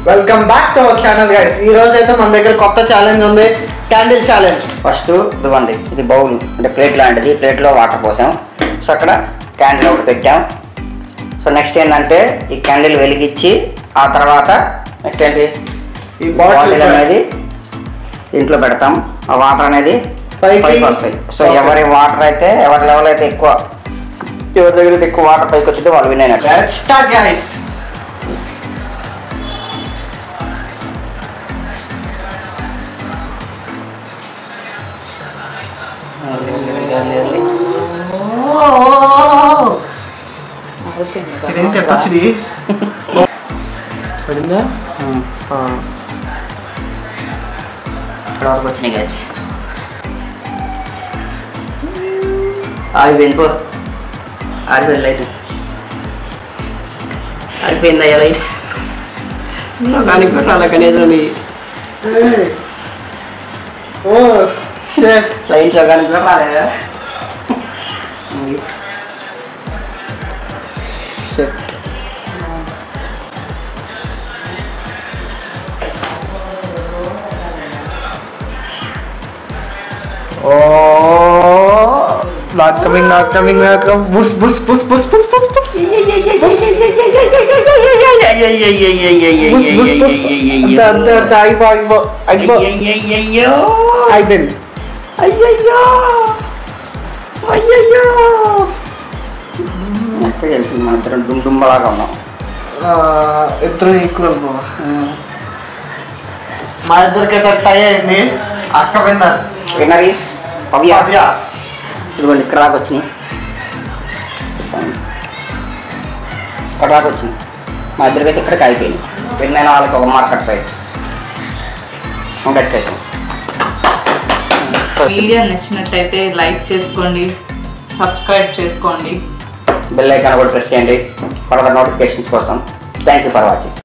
Welcome back to our channel guys. ఈ రోజు అయితే మన దగ్గర కొత్త ఛాలెంజ్ ఉంది, క్యాండిల్ ఛాలెంజ్. ఫస్ట్ ఇదిగోండి, ఇది బౌల్ అంటే ప్లేట్ లాంటిది. ప్లేట్లో వాటర్ పోసాం. సో అక్కడ క్యాండిల్ ఒకటి పెట్టాం. సో నెక్స్ట్ ఏంటంటే ఈ క్యాండిల్ వెలిగించి ఆ తర్వాత నెక్స్ట్ ఏంటి ఈ బాటిల్ అనేది ఇంట్లో పెడతాం. ఆ వాటర్ అనేది పైకి వస్తాయి. సో ఎవరి వాటర్ అయితే ఎవరి లెవెల్ అయితే ఎక్కువ, ఎవరి దగ్గర అయితే ఎక్కువ వాటర్ పైకి వచ్చింటే వాళ్ళు విన్ అయినట్టు. Let's start guys. ఇదేంటి ఎట్లా వచ్చింది? పడిందా? ఇక్కడ వరకు వచ్చినాయి గ్యాస్. ఆగిపోయింది, ఆగిపోయింది లైట్, ఆగిపోయింది అయ్యా లైట్. సగానికి పెట్టాలి కనీసం లైట్ సగానికి కూడా రాలేదా? Not coming. Bus. తెలిసింది మన ఇద్దరం డుంబలాగా ఉన్నాం. ఇద్దరు ఈక్వల్. మా ఇద్దరికైతే టై అయింది. అక్క విన్నర్. Winner is పవ్య. ఇదిగోండి ఇక్కడ దాకా వచ్చినాయి, ఇక్కడ దాకా వచ్చినాయి. మా ఇద్దరికైతే ఇక్కడికి అయిపోయింది. విన్నైన వాళ్ళకి ఒక మార్క్ కట్ పోయచ్చు. కంగ్రాచులేషన్స్. వీడియో నచ్చినట్టయితే లైక్ చేసుకోండి, సబ్స్క్రైబ్ చేసుకోండి, బెల్ ఐకాన్ కూడా ప్రెస్ చేయండి ఫర్దర్ నోటిఫికేషన్స్ కోసం. Thank you for watching.